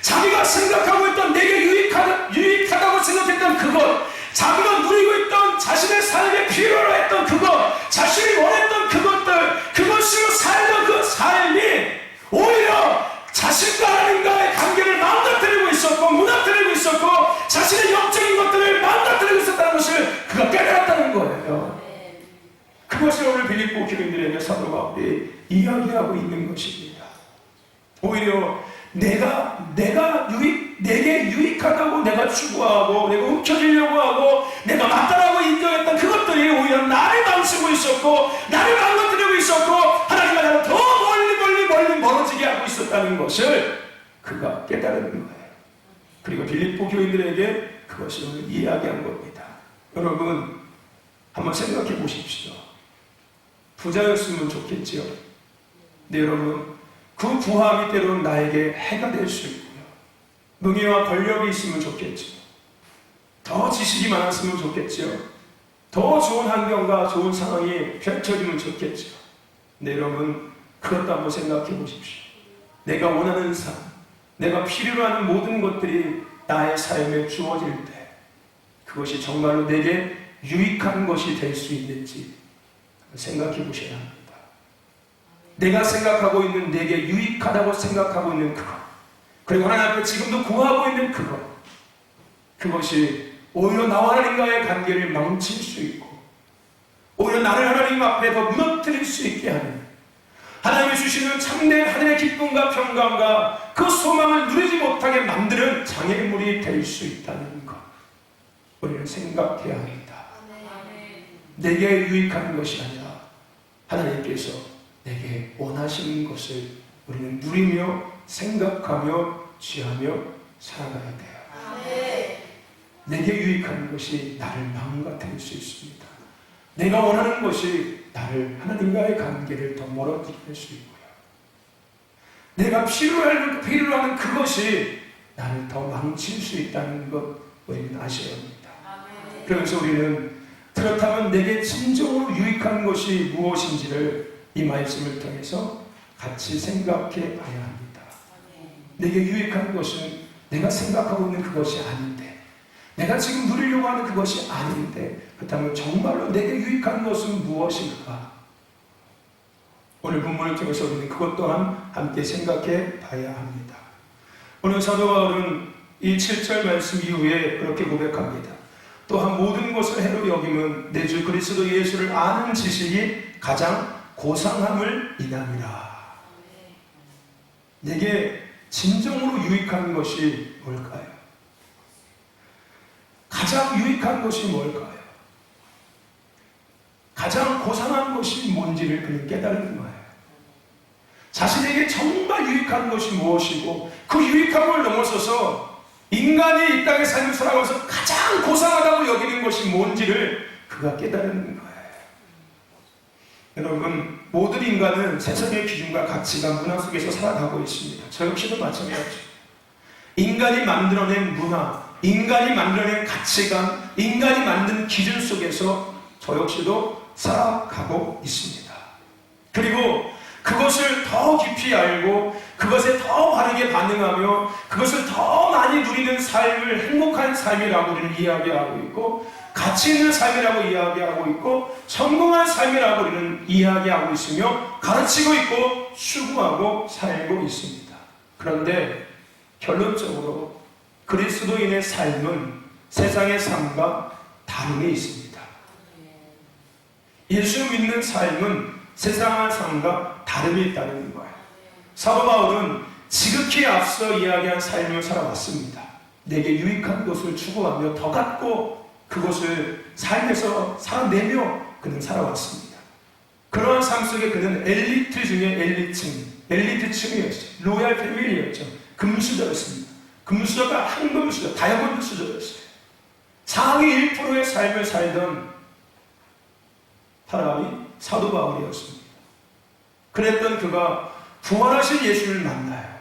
자기가 생각하고 있던, 내게 유익하다고 생각했던 그것, 자기가 누리고 있던 자신의 삶에 필요로 했던 그것, 자신이 원했던 그것들, 그것으로 살던 그 삶이 오히려 자신과 하나님과의 관계를 망가뜨리고 있었고, 무너뜨리고 있었고, 자신의 영적인 것들을 망가뜨리고 있었다는 것을 그가 깨달았다는 거예요. 그것을 오늘 빌립보 교인들에게 사도 바울이 이야기하고 있는 것입니다. 오히려 내게 유익하다고 내가 추구하고, 내가 움켜쥐려고 하고, 내가 맞다라고 인정했던 그것들이 오히려 나를 망치고 있었고, 나를 망가뜨리고 있었고, 하나님과 나를 더 멀리 멀어지게 하고 있었다는 것을 그가 깨달은 거예요. 그리고 빌립보 교인들에게 그것을 오늘 이야기한 겁니다. 여러분, 한번 생각해 보십시오. 부자였으면 좋겠지요. 근데 여러분, 그 부함이 때로는 나에게 해가 될 수 있고요. 명예와 권력이 있으면 좋겠죠. 더 지식이 많았으면 좋겠죠. 더 좋은 환경과 좋은 상황이 펼쳐지면 좋겠죠. 근데 여러분, 그것도 한번 생각해 보십시오. 내가 원하는 삶, 내가 필요로 하는 모든 것들이 나의 삶에 주어질 때 그것이 정말로 내게 유익한 것이 될 수 있는지 생각해 보셔야 합니다. 내가 생각하고 있는, 내게 유익하다고 생각하고 있는 그것, 그리고 하나님 앞에 지금도 구하고 있는 그것, 그것이 오히려 나와 하나님과의 관계를 망칠 수 있고, 오히려 나를 하나님 앞에 더 무너뜨릴 수 있게 하는, 하나님이 주시는 참된 하늘의 기쁨과 평강과 그 소망을 누리지 못하게 만드는 장애물이 될 수 있다는 것, 우리는 생각해야 합니다. 내게 유익한 것이 아니라 하나님께서 내게 원하시는 것을 우리는 누리며 생각하며 취하며 살아가야 돼요. 내게 유익한 것이 나를 망가뜨릴 수 있습니다. 내가 원하는 것이 나를 하나님과의 관계를 더 멀어지게 할 수 있고요. 내가 필요로 하는 그것이 나를 더 망칠 수 있다는 것 우리는 아셔야 합니다. 그러면서 우리는 그렇다면 내게 진정으로 유익한 것이 무엇인지를 이 말씀을 통해서 같이 생각해 봐야 합니다. 내게 유익한 것은 내가 생각하고 있는 그것이 아닌데, 내가 지금 누리려고 하는 그것이 아닌데, 그렇다면 정말로 내게 유익한 것은 무엇일까? 오늘 본문을 통해서 우리는 그것 또한 함께 생각해 봐야 합니다. 오늘 사도 바울은 이 7절 말씀 이후에 그렇게 고백합니다. 또한 모든 것을 해로 여김은 내 주 그리스도 예수를 아는 지식이 가장 고상함을 인함이라. 내게 진정으로 유익한 것이 뭘까요? 가장 유익한 것이 뭘까요? 가장 고상한 것이 뭔지를 그는 깨달은 거예요. 자신에게 정말 유익한 것이 무엇이고, 그 유익함을 넘어서서 인간이 이 땅의 삶을 살아가면서 가장 고상하다고 여기는 것이 뭔지를 그가 깨달은 거예요. 여러분, 모든 인간은 세상의 기준과 가치관, 문화 속에서 살아가고 있습니다. 저 역시도 마찬가지죠. 인간이 만들어낸 문화, 인간이 만들어낸 가치관, 인간이 만든 기준 속에서 저 역시도 살아가고 있습니다. 그리고 그것을 더 깊이 알고 그것에 더 바르게 반응하며 그것을 더 많이 누리는 삶을 행복한 삶이라고 우리는 이야기하고 있고, 가치 있는 삶이라고 이야기하고 있고, 성공한 삶이라고 우리는 이야기하고 있으며 가르치고 있고 추구하고 살고 있습니다. 그런데 결론적으로 그리스도인의 삶은 세상의 삶과 다름이 있습니다. 예수 믿는 삶은 세상의 삶과 다름이 있다는 거예요. 사도 바울은 지극히 앞서 이야기한 삶을 살아왔습니다. 내게 유익한 것을 추구하며 더 갖고 그것을 삶에서 살아내며 그는 살아왔습니다. 그러한 삶 속에 그는 엘리트 중에 엘리트층이었어요. 로얄 패밀리였죠. 금수저였습니다. 금수저가 황금수저, 다이아몬드 수저였어요. 상위 1%의 삶을 살던 사람이 사도 바울이었습니다. 그랬던 그가 부활하신 예수를 만나요.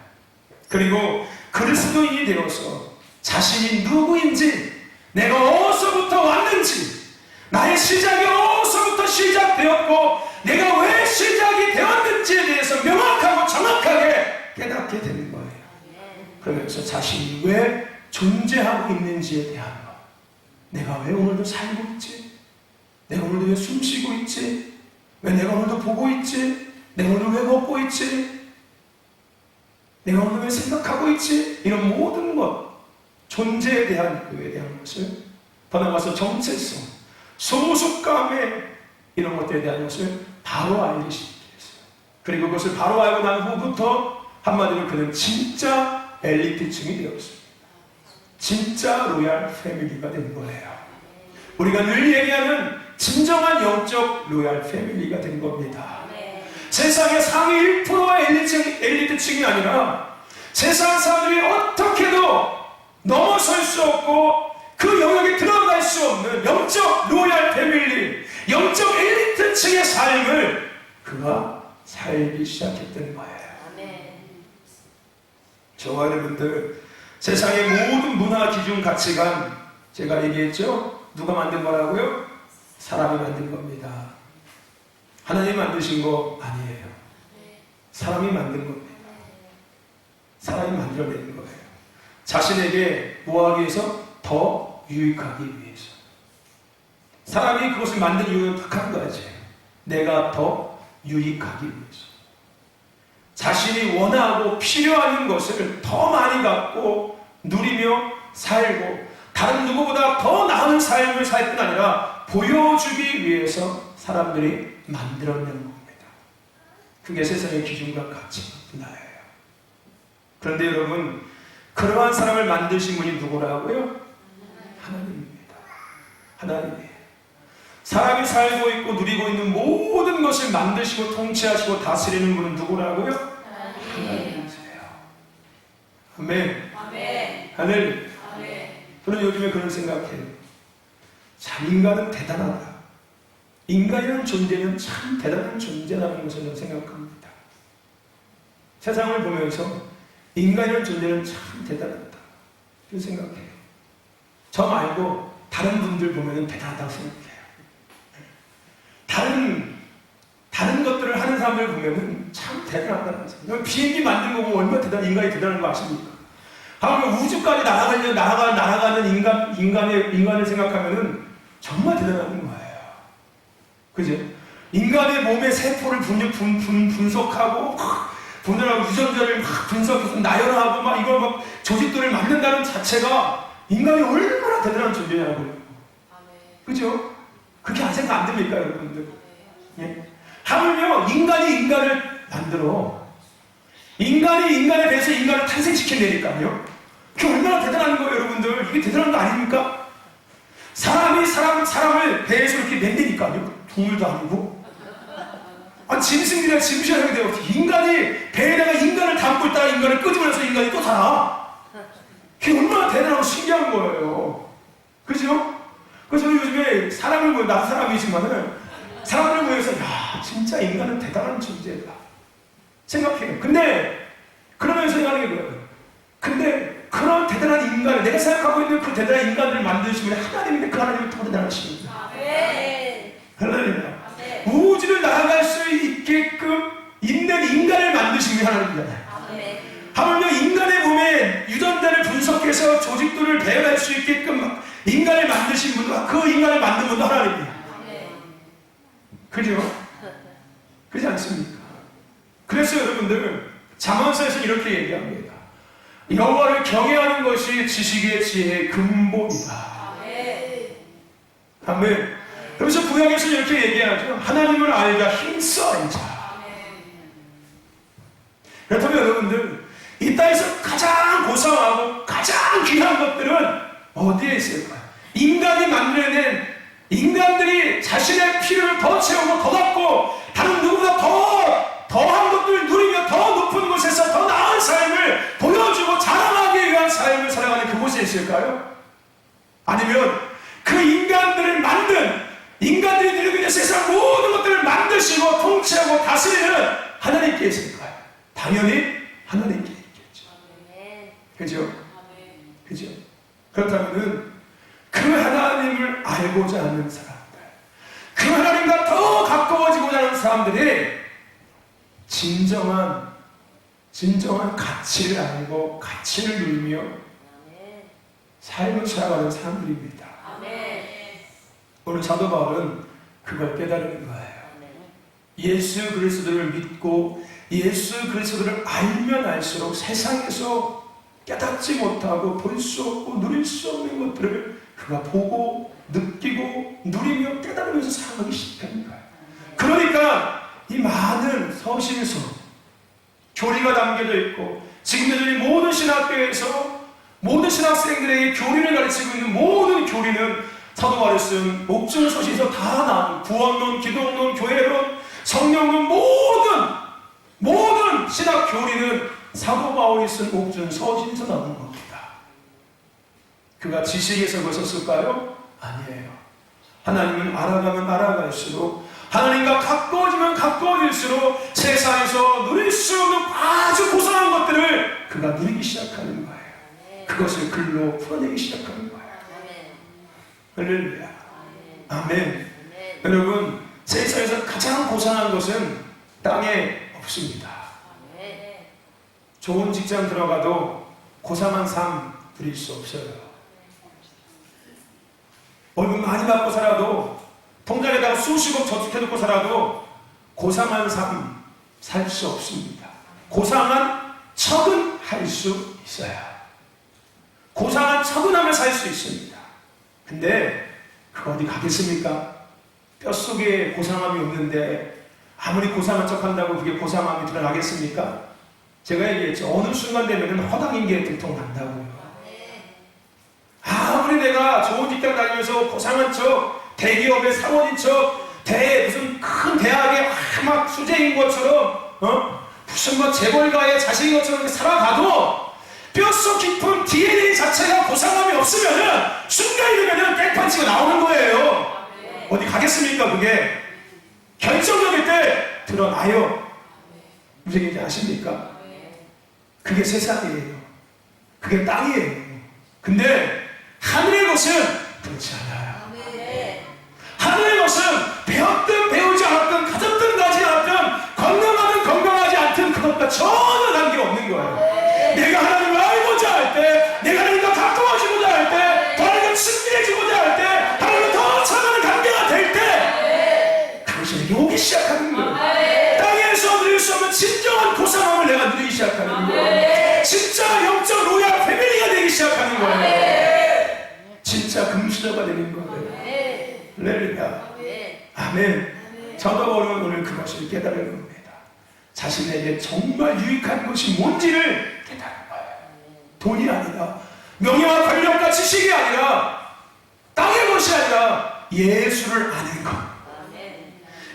그리고 그리스도인이 되어서 자신이 누구인지, 내가 어디서부터 왔는지, 나의 시작이 어디서부터 시작되었고 내가 왜 시작이 되었는지에 대해서 명확하고 정확하게 깨닫게 되는 거예요. 그러면서 자신이 왜 존재하고 있는지에 대한 것, 내가 왜 오늘도 살고 있지? 내가 오늘도 왜 숨쉬고 있지? 왜 내가 오늘도 보고 있지? 내가 오늘도 왜 먹고 있지? 내가 오늘도 왜 생각하고 있지? 이런 모든 것, 존재에 대한 그에 대한 것을, 더 나아가서 정체성, 소속감에 이런 것들에 대한 것을 바로 알기 시작했어요. 그리고 그것을 바로 알고 난 후부터 한마디로 그는 진짜 엘리트층이 되었습니다. 진짜 로얄 패밀리가 된 거예요. 우리가 늘 얘기하는 진정한 영적 로얄 패밀리가 된 겁니다. 세상의 상위 1%의 엘리트층이 아니라 세상 사람들이 어떻게도 넘어설 수 없고 그 영역에 들어갈 수 없는 영적 로얄 패밀리, 영적 엘리트층의 삶을 그가 살기 시작했던 거예요. 저와 여러분들, 세상의 모든 문화, 기준, 가치관, 제가 얘기했죠? 누가 만든 거라고요? 사람이 만든 겁니다. 하나님 만드신 거 아니에요. 사람이 만든 겁니다. 사람이 만들어내는 거예요. 자신에게 뭐하기 위해서? 더 유익하기 위해서. 사람이 그것을 만든 이유는 딱 한 가지. 내가 더 유익하기 위해서. 자신이 원하고 필요한 것을 더 많이 갖고 누리며 살고 다른 누구보다 더 나은 삶을 살 뿐 아니라 보여주기 위해서 사람들이 만들어낸 겁니다. 그게 세상의 기준과 가치 문화예요. 그런데 여러분, 그러한 사람을 만드신 분이 누구라고요? 하나님입니다. 하나님이에요. 사람이 살고 있고 누리고 있는 모든 것을 만드시고 통치하시고 다스리는 분은 누구라고요? 하나님이세요. 아멘. 하늘. 저는 요즘에 그런 생각해요. 참, 인간은 대단하다. 인간이라는 존재는 참 대단한 존재라는 것을 저는 생각합니다. 세상을 보면서 인간이라는 존재는 참 대단하다. 그렇게 생각해요. 저 말고 다른 분들 보면 대단하다고 생각해요. 다른 것들을 하는 사람들 보면 참 대단하다는 생각. 비행기 만든 거 보면 얼마나 인간이 대단한 거 아십니까? 하면 우주까지 날아가는 인간을 생각하면은 정말 대단한 거예요. 그죠? 인간의 몸의 세포를 분석하고, 분열하고 유전자를 분석해서 나열하고, 이걸 조직들을 만든다는 자체가 인간이 얼마나 대단한 존재냐고요. 그죠? 그렇게 생각 안 됩니까, 여러분들? 예? 하물며 인간이 인간을 만들어. 인간이 인간에 대해서 인간을 탄생시켜내니까요. 그게 얼마나 대단한 거예요, 여러분들. 이게 대단한 거 아닙니까? 사람이 사람을 배에서 이렇게 낸다니까요. 동물도 아니고. 짐승이랑 짐승이 되어 인간이 배에다가 인간을 담고 있다가 인간을 끄집어내서 인간이 또 살아. 그게 얼마나 대단하고 신기한 거예요. 그죠? 그래서 저는 요즘에 사람을 보면, 나도 사람이지만은 사람을 보면서, 야, 진짜 인간은 대단한 존재다 생각해요. 근데 그러면서 생각하는 게 뭐예요? 근데 그런 대단한 인간을, 내가 생각하고 있는 그 대단한 인간들을 만드신 분이 하나님인데 그 하나님이 더 대단하십니다. 할렐루야. 우주를 날아갈 수 있게끔 있는 인간을 만드신 분이 하나님이잖아요. 하물며 인간의 몸에 유전자를 분석해서 조직들을 배열할 수 있게끔 인간을 만드신 분도, 그 인간을 만든 분도 하나님이에요. 그죠? 그렇지 않습니까? 그래서 여러분들, 잠언서에서 이렇게 얘기합니다. 여호와를 경외하는 것이 지식의 지혜의 근본이다. 아멘. 그래서 구약에서 이렇게 얘기하죠. 하나님을 알자 힘써 알자. 그렇다면 여러분들 이 땅에서 가장 고상하고 가장 귀한 것들은 어디에 있을까요? 인간이 만들어낸, 인간들이 자신의 필요를 더 채우고 더 갖고 다른 누구보다 더한 것들을 누리며 더 높은 곳에서 더 나은 삶을 보여주고 자랑하기 위한 삶을 살아가는 그곳에 있을까요? 아니면 그 인간들을 만든, 인간들이 누리고 있는 세상 모든 것들을 만드시고 통치하고 다스리는 하나님께 있을까요? 당연히 하나님께 있겠죠. 그죠? 그죠? 그렇다면 그 하나님을 알고자 하는 사람들, 그 하나님과 더 가까워지고자 하는 사람들이 진정한 가치를 알고 가치를 누리며 삶을 살아가는 사람들입니다. 오늘 사도 바울은 그걸 깨달은 거예요. 예수 그리스도를 믿고 예수 그리스도를 알면 알수록 세상에서 깨닫지 못하고 볼 수 없고 누릴 수 없는 것들을 그가 보고 느끼고 누리며 깨달으면서 살아가기 시작하는 거예요. 그러니까 이 많은 서신서, 교리가 담겨져 있고 지금 여전히 모든 신학교에서 모든 신학생들에게 교리를 가르치고 있는 모든 교리는 사도 바울이 쓴 옥중 서신서 다 나온 구원론, 기독론, 교회론, 성령론 모든 신학 교리는 사도 바울이 쓴 옥중 서신서 나온 겁니다. 그가 지식에서 벗었을까요? 아니에요. 하나님은 알아가면 알아갈수록, 하나님과 가까워지면 가까워질수록 세상에서 누릴 수 없는 아주 고상한 것들을 그가 누리기 시작하는 거예요. 그것을 글로 풀어내기 시작하는 거예요. 할렐루야. 아멘. 여러분, 세상에서 가장 고상한 것은 땅에 없습니다. 좋은 직장 들어가도 고상한 삶 누릴 수 없어요. 월급 많이 받고 살아도, 통장에다가 수십억 저축해놓고 살아도 고상한 삶 살 수 없습니다. 고상한 척은 할 수 있어요. 고상한 척은 하며 살 수 있습니다. 근데 그 어디 가겠습니까? 뼛속에 고상함이 없는데 아무리 고상한 척 한다고 그게 고상함이 드러나겠습니까? 제가 얘기했죠. 어느 순간 되면 허당인 게 들통난다고요. 아무리 내가 좋은 직장 다니면서 고상한 척, 대기업의 사원인 척, 무슨 큰 대학의 막 수재인 것처럼, 무슨 뭐 재벌가의 자식인 것처럼 살아가도 뼛속 깊은 DNA 자체가 고상함이 없으면은 순간이 되면은 깽판치고 나오는 거예요. 어디 가겠습니까? 그게 결정적일 때 드러나요. 무슨 얘기인지 아십니까? 그게 세상이에요. 그게 땅이에요. 근데 하늘의 것은 그렇지 않아요. 하늘의 것은 배웠든 배우지 않았든 가졌든 가지 않았든 건강하든 건강하지 않든 그것과 전혀 관계없는 거예요. 내가 하나님을 알고자 할 때, 내가 하나님과 가까워지고자 할 때, 더 하나님과 친밀해지고자 할 때, 하나님과 더 차가운 관계가 될 때 그것이 내게 오기 시작하는 거예요. 땅에서 누릴 수 없는 진정한 고상함을 내가 누리기 시작하는 거예요. 진짜 영적 로얄 패밀리가 되기 시작하는 거예요. 진짜 금수저가 되는 거예요. 할렐루야. 아멘. 사도 바울은 오늘 그것을 깨달은 겁니다. 자신에게 정말 유익한 것이 뭔지를 깨달은 거예요. 돈이 아니라, 명예와 권력과 지식이 아니라, 땅의 것이 아니라 예수를 아는 것,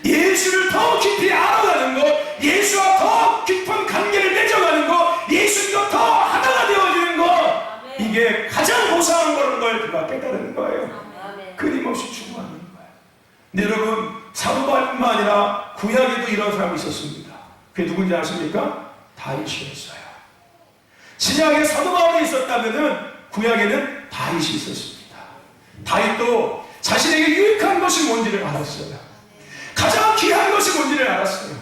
예수를 더 깊이 알아가는 것, 예수와 더 깊은 관계를 맺어가는 것, 예수님과 더 하나가 되어지는 것, 이게 가장 고상한 거라는 걸 그가 깨달은 거예요. 끊임없이 추구하는 거예요. 근데 여러분, 사도 바울뿐만 아니라 구약에도 이런 사람이 있었습니다. 그게 누군지 아십니까? 다윗이었어요. 신약에 사도 바울이 있었다면은 구약에는 다윗이 있었습니다. 다윗도 자신에게 유익한 것이 뭔지를 알았어요. 가장 귀한 것이 뭔지를 알았어요.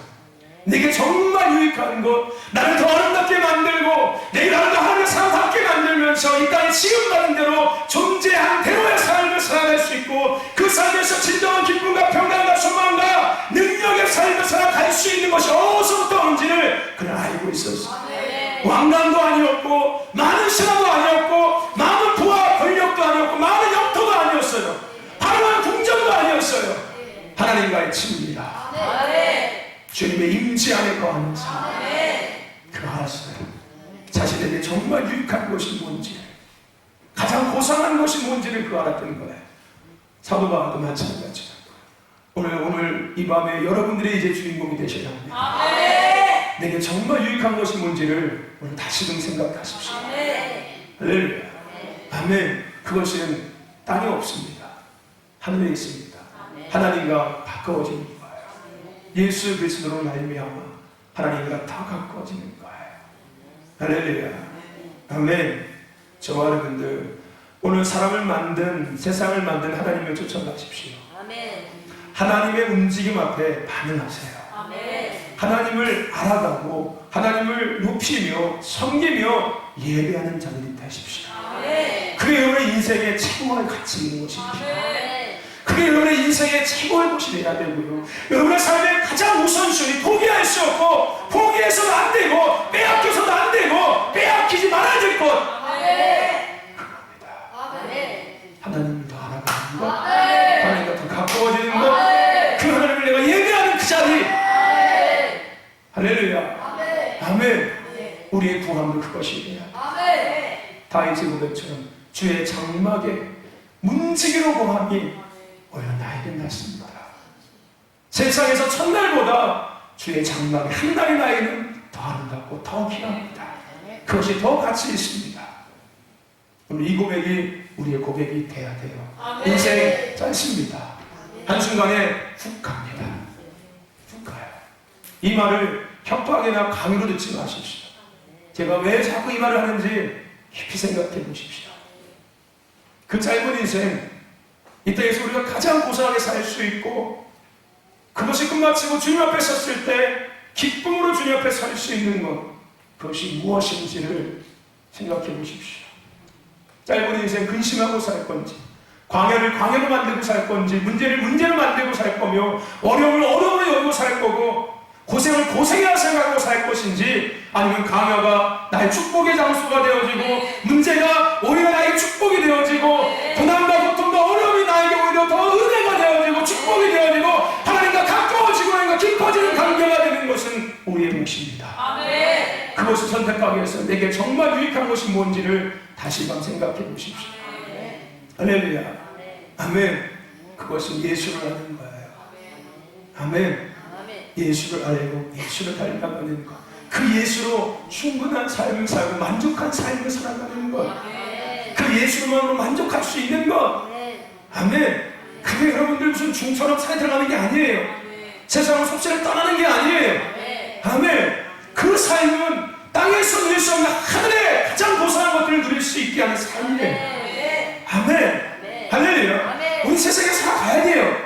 내게 정말 유익한 것, 나를 더 아름답게 만들고 나를 더 하나님의 사람답게 만들면서 이 땅에 지음받은 대로 존재한 대로의 삶을 살아갈 수 있고 그 삶에서 진정한 기쁨과 평강과 소망과 능력의 삶을 살아갈 수 있는 것이 어디서부터 오는지를 그는 알고 있었어요. 왕관도 아니었고 많은 신하도 아니었고 많은 부와 권력도 아니었고 많은 영토도 아니었어요. 화려한 궁전도 아니었어요. 정말 유익한 것이 뭔지, 가장 고상한 것이 뭔지를 그 알았던 거예요. 사도 바울도 마찬가지예요. 오늘 이 밤에 여러분들이 이제 주인공이 되셔야 합니다. 아멘. 내게 정말 유익한 것이 뭔지를 오늘 다시금 생각하십시오. 할렐루야. 아멘. 그것은 땅에 없습니다. 하늘에 있습니다. 하나님과 가까워지는 거예요. 예수 그리스도로 말미암아 하나님과 더 가까워지는 거예요. 할렐루야. 아멘. 저와 여러분들 오늘 사람을 만든, 세상을 만든 하나님을 쫓아가십시오. 하나님의 움직임 앞에 반응하세요. 하나님을 알아가고 하나님을 높이며 섬기며 예배하는 자들이 되십시오. 그게 여러분의 인생의 최고의 가치 있는 것입니다. 그게 여러분의 인생의 최고의 것이 되어야 되고요. 여러분의 삶의 가장 우선순위, 포기할 수 없고 포기해서도 안 되고 빼앗겨서도 안 되고 빼앗기지 말아야 될 것, 그겁니다. 하나님을 더 알아가는 것, 하나님과 더 가까워지는 것, 그 하나님을 내가 예배하는 그 자리. 할렐루야. 아멘. 우리의 구함도 그것이에요. 다윗의 고백처럼 주의 장막에 문지기로 구함이 오히려 나에게 낫습니다. 세상에서 첫날보다 주의 장막에 한 날의 나이는 더 아름답고 더 귀합니다. 그것이 더 가치 있습니다. 오늘 이 고백이 우리의 고백이 돼야 돼요. 인생 짧습니다. 한순간에 훅 갑니다. 훅 가요. 이 말을 협박이나 강요로 듣지 마십시오. 제가 왜 자꾸 이 말을 하는지 깊이 생각해 보십시오. 그 짧은 인생, 이 땅에서 우리가 가장 고상하게 살 수 있고 그것이 끝마치고 주님 앞에 섰을 때 기쁨으로 주님 앞에 설 수 있는 것, 그것이 무엇인지를 생각해 보십시오. 짧은 인생 근심하고 살 건지, 광야를 광야로 만들고 살 건지, 문제를 문제로 만들고 살 거며, 어려움을 어려움으로 여기고 살 거고, 고생을 고생이라 생각하고 살 것인지, 아니면 강야가 나의 축복의 장소가 되어지고 문제가 오히려 나의 축복이 되어지고 고난과 고통과 어려움이 나에게 오히려 더 은혜가 되어지고 축복이 되어지고 하나님과 가까워지고 하나님과 깊어지는 관계가 되는 것은 우리의 몫입니다. 아멘. 그것을 선택하기 위해서 내게 정말 유익한 것이 뭔지를 다시금 생각해 보십시오. 할렐루야. 아멘. 그것은 예수를 아는 거예요. 아멘. 예수를 알고 예수를 닮아가는 것, 그 예수로 충분한 삶을 살고 만족한 삶을 살아가는 것, 그 예수로만으로 만족할 수 있는 것. 아멘. 그게 여러분들 무슨 중처럼 산에 들어가는 게 아니에요. 세상을 속세를 떠나는 게 아니에요. 아멘. 그 삶은 땅에서 누릴 수 없는 하늘의 가장 고상한 것들을 누릴 수 있게 하는 삶이에요. 아멘. 할렐루야. 우리 세상에 살아가야 돼요.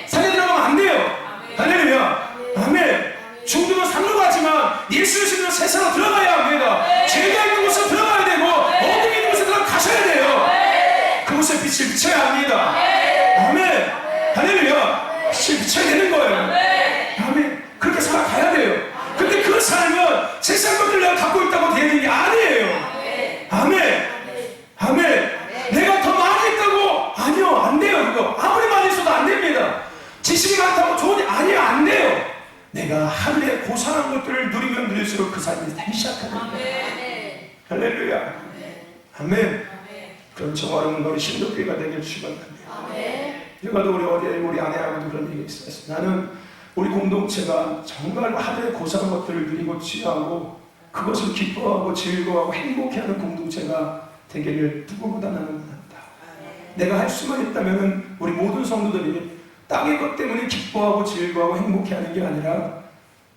산에 들어가면 안 돼요. 할렐루야. 아멘. 중도는 산으로 가지만 예수를 믿는 세상으로 들어가야 합니다. 죄가 있는 곳에 들어가야 되고 어둠이 있는 곳에 들어가셔야 돼요. 그곳에 빛을 비춰야 합니다. 아멘. 할렐루야. 빛을 비춰야 되는 거예요. 아멘. 그렇게 살아가야 돼요. 근데 그 삶은 세상 것들을 내가 갖고 있다고 되는 게 아니에요. 아멘. 아멘. 내가 더 많이 있다고? 아니요, 안 돼요. 그거 아무리 많이 있어도 안 됩니다. 지식이 많다고 좋은 일 아니에요. 안 돼요. 내가 하늘의 고상한 것들을 누리면 누릴수록 그 삶이 되기 시작하는 거예요. 할렐루야. 아멘. 그럼 저와 여러분 신도교회가 되길 축원합니다. 제가도 우리 아내하고도 그런 얘기 있었어요. 나는 우리 공동체가 정말 하늘의 고상한 것들을 누리고 취하고 그것을 기뻐하고 즐거워하고 행복해하는 공동체가 되기를 누구보다 나는 원한다. 내가 할 수만 있다면 우리 모든 성도들이 땅의 것 때문에 기뻐하고 즐거워하고 행복해하는 게 아니라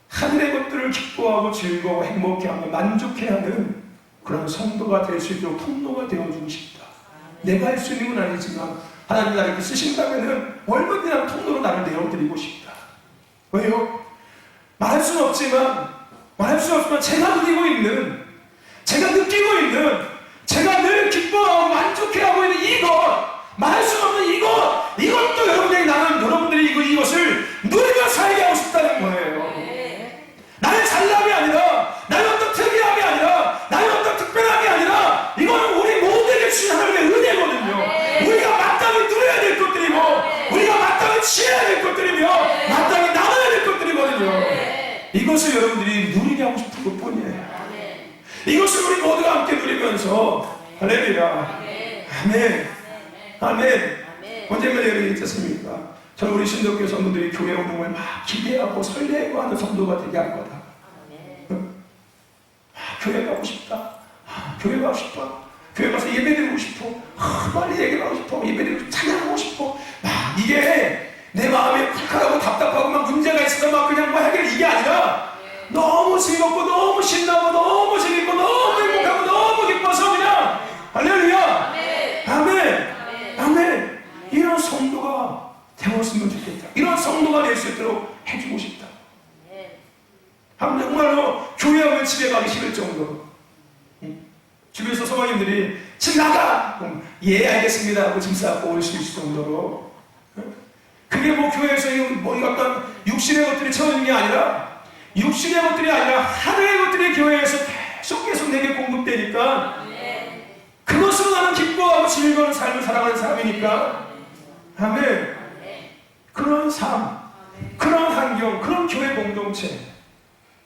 하늘의 것들을 기뻐하고 즐거워하고 행복해하며 만족해하는 그런 성도가 될 수 있도록 통로가 되어주고 싶다. 내가 할 수 있는 건 아니지만 하나님 나를 쓰신다면 얼마든지 통로로 나를 내어드리고 싶다. 왜요? 말할 수는 없지만 제가 누리고 있는, 제가 느끼고 있는, 제가 늘 기뻐하고 만족해하고 있는 이것, 말할 수 없는 이것도 여러분들이 이것을 누리며 살게 하고 싶다는 거예요. 나의 잘남이 아니라, 나의 어떤 특이함이 아니라, 나의 어떤 특별함이 아니라, 이거는 우리 모두에게 주신 하나님의 은혜거든요. 우리가 마땅히 누려야 될 것들이고, 우리가 마땅히 취해야 될 것들이며, 마땅히 나눠야 될 것들이거든요. 이것을 여러분들이 누리게 하고 싶은 것 뿐이에요. 이것을 우리 모두가 함께 누리면서 할렐루야. 아멘. 아멘. 언제면 여러분이 있었습니까? 저는 우리 신도교 성도들이 교회 오는 걸 막 기대하고 설레고 하는 성도가 되게 할 거다. 교회 가고 싶다. 교회 가고 싶다. 교회 가서 예배드리고 싶어. 빨리 예배하고 싶어. 예배드리고 찬양하고 싶어. 이게 내 마음에 칼칼하고 답답하고 막 문제가 있어서 막 그냥 막 해결 이게 아니라 너무 즐겁고 너무 신나고 너무 재밌고 너무 행복하고 너무 기뻐서 그냥 할렐루야. 아멘. 아멘. 이런 성도가 되었으면 좋겠다. 이런 성도가 될 수 있도록 해주고 싶다. 정말로 교회 오면 집에 가기 싫을 정도로 주변에서 성도님들이 집 나가! 예 알겠습니다 하고 짐 싸고 올 수 있을 정도로 그게 뭐 교회에서 뭐 어떤 육신의 것들이 채워지는 게 아니라 육신의 것들이 아니라 하늘의 것들이 교회에서 계속 내게 공급되니까 그것으로 나는 기뻐하고 즐거운 삶을 살아가는 사람이니까 아멘. 그런 삶, 그런 환경, 그런 교회 공동체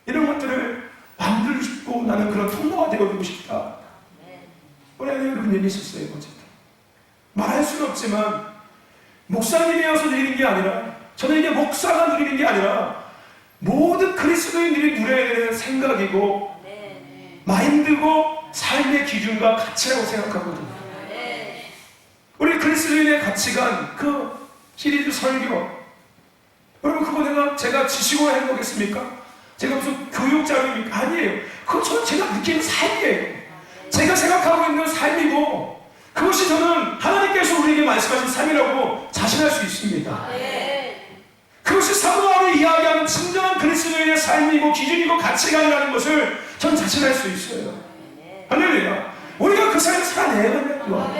이런 것들을 만들고 싶고 나는 그런 통로가 되어주고 싶다. 올해 그런 얘기 있었어요. 어쨌든 말할 수는 없지만 목사님이어서 누리는 게 아니라 저는 이게 목사가 누리는 게 아니라 모든 그리스도인들이 누려야 되는 생각이고 마인드고 삶의 기준과 가치라고 생각하거든요. 우리 그리스도인의 가치관 그 시리즈 설교 여러분 그거 제가 지식으로 해보겠습니까? 제가 무슨 교육자입니까? 아니에요. 그건 제가 느끼는 삶이에요. 제가 생각하고 있는 삶이고 그것이 저는 하나님께서 우리에게 말씀하신 삶이라고 자신할 수 있습니다. 그것이 사도 바울이 이야기하는 진정한 그리스도인의 삶이고 기준이고 가치관이라는 것을 전 자신할 수 있어요. 할렐루야. 우리가 그 삶을 살아내야 된다고요.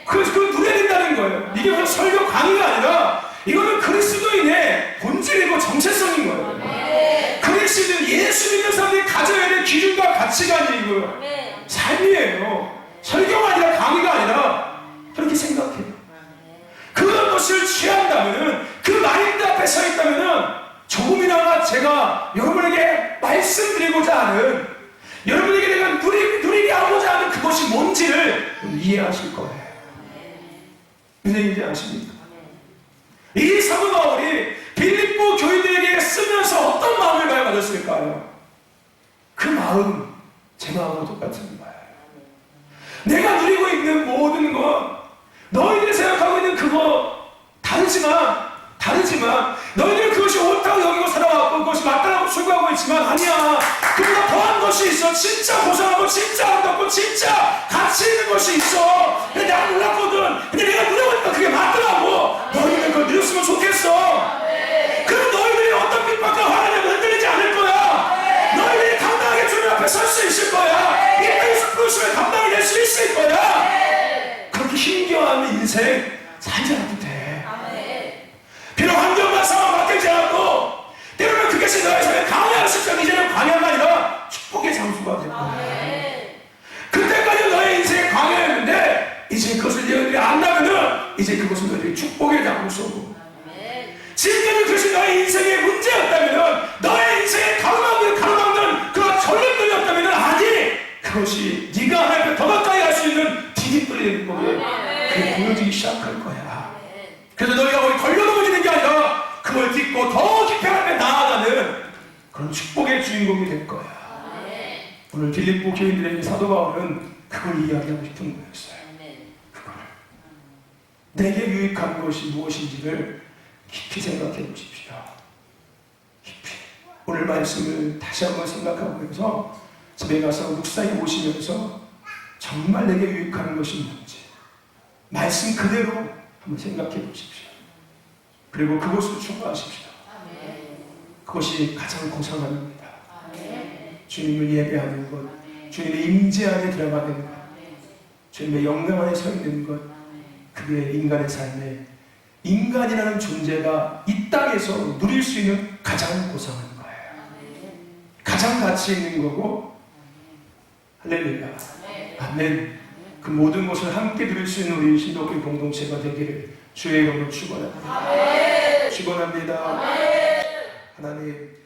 그걸 누려야 된다는 거예요. 이게 무슨 설교 강의가 아니라 이거는 그리스도인의 본질이고 정체성인 거예요. 그리스도인 예수 믿는 사람들이 가져야 될 기준과 가치관이고요. 삶이에요. 설교가 아니라 강의가 아니라 그렇게 생각해요. 그것을 취한다면은 그 마인드 앞에 서 있다면은 조금이나마 제가 여러분에게 말씀드리고자 하는 여러분에게 내가 누리게 하고자 하는 그것이 뭔지를 이해하실 거예요. 무슨 얘기인지 아십니까? 이 사도 바울이 빌립보 교인들에게 쓰면서 어떤 마음을 가졌을까요? 그 마음, 제 마음과 똑같은 거예요. 내가 누리고 있는 모든 것, 너희들이 생각하고 있는 그거 다르지만 너희들은 그것이 옳다고 여기고 살아왔고 그것이 맞다고 추구하고 있지만 아니야. 그보다 더한 것이 있어. 진짜 고상하고 진짜 아름답고 진짜 가치 있는 것이 있어. 근데 내가 몰랐거든. 근데 내가 누려보니까 그게 맞더라고. 너희들은 그걸 누렸으면 좋겠어. 그럼 너희들이 어떤 핍박과 화나냐고 흔들리지 않을 거야. 너희들이 당당하게 주님 앞에 설 수 있을 거야. 이 땅에서 그것을 감당해낼 수 있을 거야. 그렇게 힘겨워하는 인생 살지 않아도 돼. 비록 환경과 상황 바뀌지 않고 때로는 그것이 너의 삶에 강요할 수 있지만 이제는 강요가 아니라 축복의 장수가 될 거야. 그때까지 너의 인생에 강요였는데 이제 그것을 너희들이 안다면은 이제 그것은 너희들이 축복의 장수고 지금까지 그것이 너의 인생의 문제였다면은 너의 인생에 가로막는 그런 전륜들이었다면은 아직 그것이 네가 하나님 앞에 더 가까이 할 수 있는 디딤돌이 되는 거예요. 그게 보여지기 시작할 거야. 그래서 너희가 거기 걸려넘어지는 게 아니라 그걸 딛고 더 깊이 앞에 나아가는 그런 축복의 주인공이 될 거야. 오늘 빌립보 교인들에게 사도 바울은 그걸 이야기하고 싶은 거였어요. 그걸 내게 유익한 것이 무엇인지를 깊이 생각해 보십시오. 깊이 오늘 말씀을 다시 한번 생각하면서 집에 가서 묵상해 보시면서 정말 내게 유익한 것이 뭔지 말씀 그대로 한번 생각해 보십시오. 그리고 그것을 추구하십시오. 그것이 가장 고상한 겁니다. 주님을 예배하는 것, 주님의 임재 안에 들어가는 것, 주님의 영광 안에 서 있는 것, 그게 인간의 삶에 인간이라는 존재가 이 땅에서 누릴 수 있는 가장 고상한 거예요. 가장 가치 있는 거고, 할렐루야. 아멘. 그 모든 것을 함께 누릴 수 있는 우리 신도교 공동체가 되기를 주의 이름으로 축원합니다. 축원합니다. 하나님.